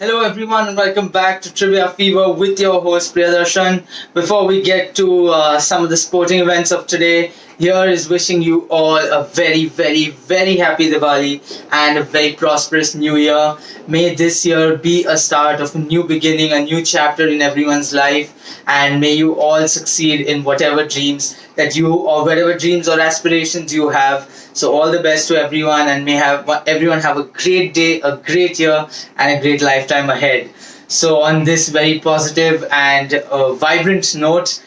Hello everyone and welcome back to Trivia Fever with your host Priyadarshan. Before we get to some of the sporting events of today, here is wishing you all a very happy Diwali and a very prosperous new year. May this year be a start of a new beginning, a new chapter in everyone's life, and may you all succeed in whatever dreams that you or whatever dreams or aspirations you have. So all the best to everyone, and may have everyone have a great day, a great year, and a great lifetime ahead. So on this very positive and vibrant note,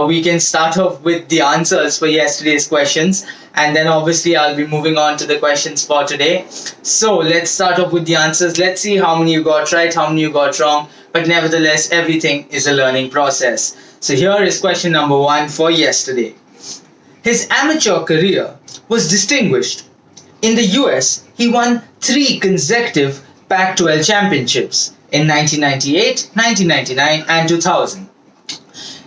we can start off with the answers for yesterday's questions, and then obviously I'll be moving on to the questions for today. So let's start off with the answers. Let's see how many you got right, how many you got wrong, but nevertheless, everything is a learning process. So here is question number one for yesterday. His amateur career was distinguished. In the US, he won three consecutive Pac 12 championships in 1998, 1999, and 2000.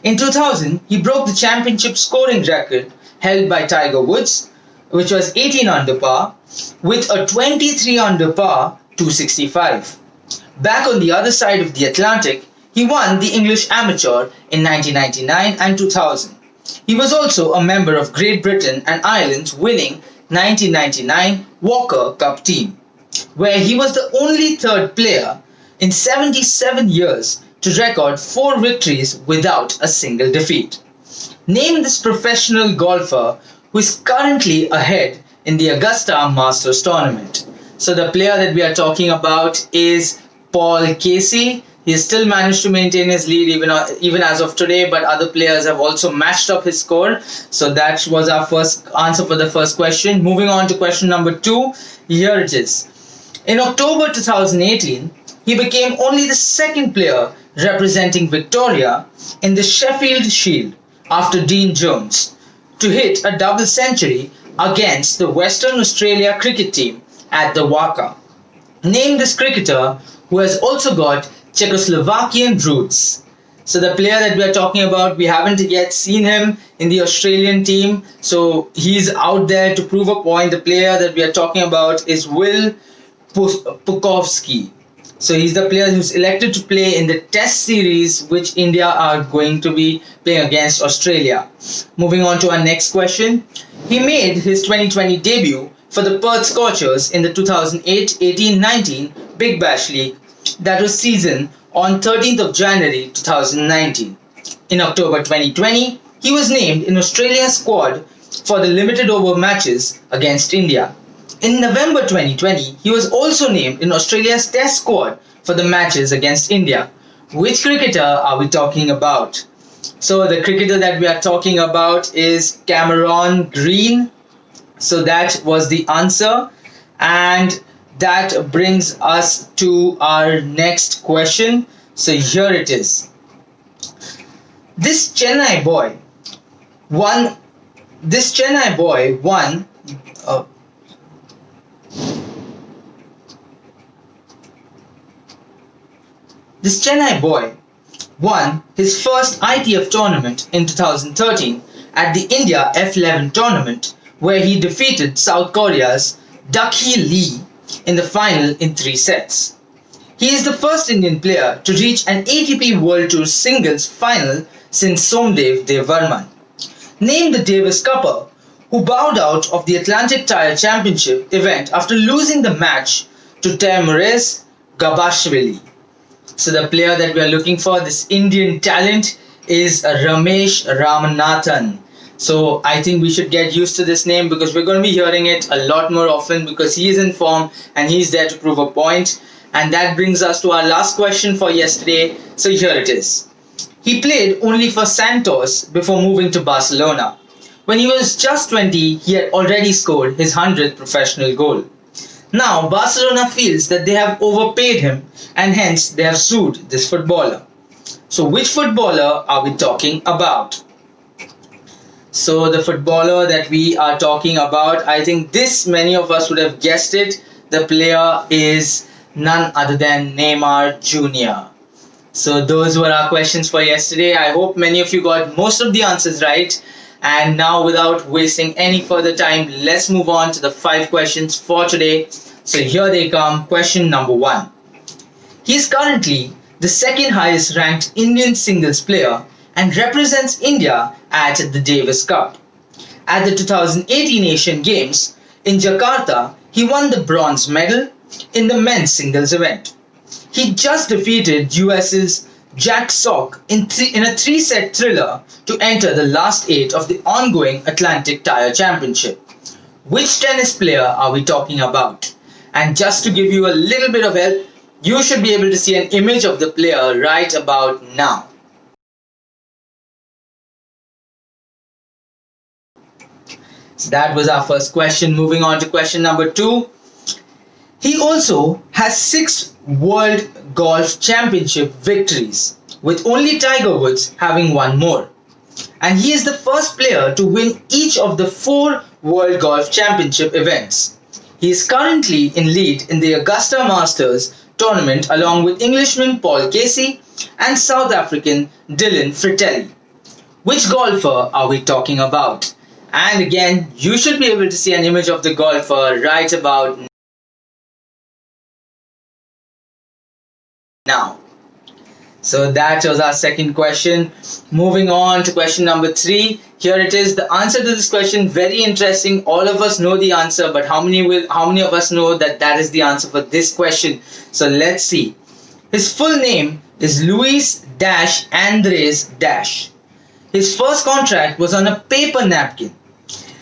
In 2000, he broke the championship scoring record held by Tiger Woods, which was 18 under par, with a 23 under par 265. Back on the other side of the Atlantic, he won the English Amateur in 1999 and 2000. He was also a member of Great Britain and Ireland's winning 1999 Walker Cup team, where he was the only third player in 77 years to record 4 victories without a single defeat. Name this professional golfer who is currently ahead in the Augusta Masters tournament. So the player that we are talking about is Paul Casey. He has still managed to maintain his lead even as of today, but other players have also matched up his score. So that was our first answer for the first question. Moving on to question number 2, here it is. In October 2018, he became only the second player representing Victoria in the Sheffield Shield after Dean Jones to hit a double century against the Western Australia cricket team at the WACA. Name this cricketer who has also got Czechoslovakian roots. So the player that we are talking about, we haven't yet seen him in the Australian team, so he's out there to prove a point. The player that we are talking about is Will Pucovski. So he's the player who's elected to play in the Test series which India are going to be playing against Australia. Moving on to our next question. He made his 2020 debut for the Perth Scorchers in the 2008-18-19 Big Bash League, that was season, on 13th of January 2019. In October 2020, he was named in Australia's squad for the limited over matches against India. In November 2020, he was also named in Australia's Test squad for the matches against India. Which cricketer are we talking about? So the cricketer that we are talking about is Cameron Green. So that was the answer, and that brings us to our next question. So here it is. This Chennai boy won. This Chennai boy won. This Chennai boy won his first ITF tournament in 2013 at the India F11 tournament, where he defeated South Korea's Duck-hee Lee in the final in 3 sets. He is the first Indian player to reach an ATP World Tour singles final since Somdev Devvarman. Name the Davis couple who bowed out of the Atlantic Tire Championship event after losing the match to Teimourez Gabashvili. So the player that we are looking for, this Indian talent, is Ramesh Ramanathan. So I think we should get used to this name because we're going to be hearing it a lot more often because he is in form and he's there to prove a point. And that brings us to our last question for yesterday. So here it is. He played only for Santos before moving to Barcelona. When he was just 20, he had already scored his 100th professional goal. Now Barcelona feels that they have overpaid him and hence they have sued this footballer. So which footballer are we talking about? So the footballer that we are talking about, I think this many of us would have guessed it. The player is none other than Neymar Jr. So those were our questions for yesterday. I hope many of you got most of the answers right. And now, without wasting any further time, let's move on to the 5 questions for today. So here they come. Question number 1. He is currently the second highest ranked Indian singles player and represents India at the Davis Cup. At the 2018 Asian Games in Jakarta, he won the bronze medal in the men's singles event. He just defeated US's Jack Sock in a three-set thriller to enter the last 8 of the ongoing Atlantic Tire Championship. Which tennis player are we talking about? And just to give you a little bit of help, you should be able to see an image of the player right about now. So that was our first question. Moving on to question number 2. He also has 6 World Golf Championship victories, with only Tiger Woods having 1 more. And he is the first player to win each of the 4 World Golf Championship events. He is currently in lead in the Augusta Masters tournament along with Englishman Paul Casey and South African Dylan Frittelli. Which golfer are we talking about? And again, you should be able to see an image of the golfer right about now. So that was our second question. Moving on to question number 3. Here it is. The answer to this question, very interesting. All of us know the answer, but how many of us know that that is the answer for this question? So let's see. His full name is Luis Andres Dash. His first contract was on a paper napkin.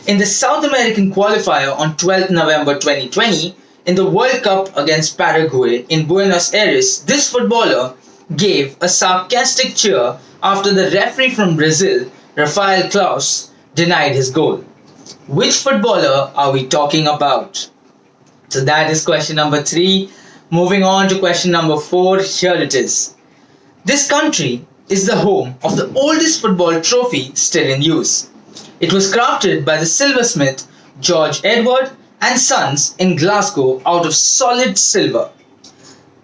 In the South American qualifier on 12th November 2020, in the World Cup against Paraguay in Buenos Aires, this footballer gave a sarcastic cheer after the referee from Brazil, Rafael Claus, denied his goal. Which footballer are we talking about? So that is question number 3. Moving on to question number 4, here it is. This country is the home of the oldest football trophy still in use. It was crafted by the silversmith George Edward and Sons in Glasgow out of solid silver.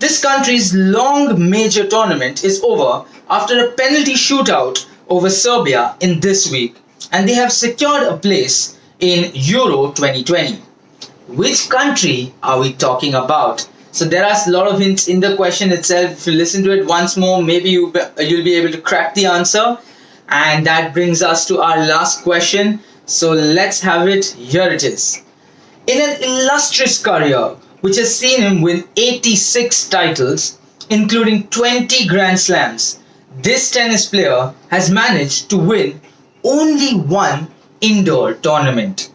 This country's long major tournament is over after a penalty shootout over Serbia in this week, and they have secured a place in Euro 2020. Which country are we talking about? So there are a lot of hints in the question itself. If you listen to it once more, maybe you'll be able to crack the answer. And that brings us to our last question. So let's have it. Here it is. In an illustrious career, which has seen him win 86 titles, including 20 Grand Slams, this tennis player has managed to win only 1 indoor tournament.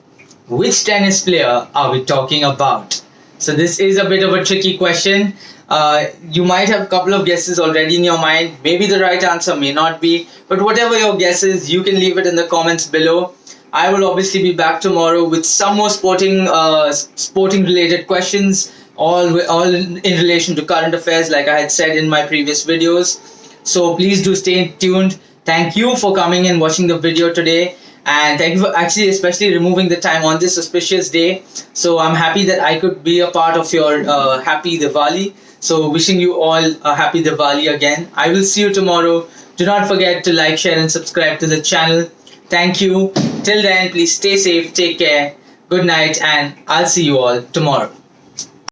Which tennis player are we talking about? So this is a bit of a tricky question. You might have a couple of guesses already in your mind. Maybe the right answer may not be, but whatever your guess is, you can leave it in the comments below. I will obviously be back tomorrow with some more sporting related questions, all in relation to current affairs, like I had said in my previous videos. So please do stay tuned. Thank you for coming and watching the video today, and thank you for actually especially removing the time on this auspicious day. So I'm happy that I could be a part of your happy Diwali. So wishing you all a happy Diwali again. I will see you tomorrow. Do not forget to like, share and subscribe to the channel. Thank you. Till then, please stay safe, take care, good night, and I'll see you all tomorrow.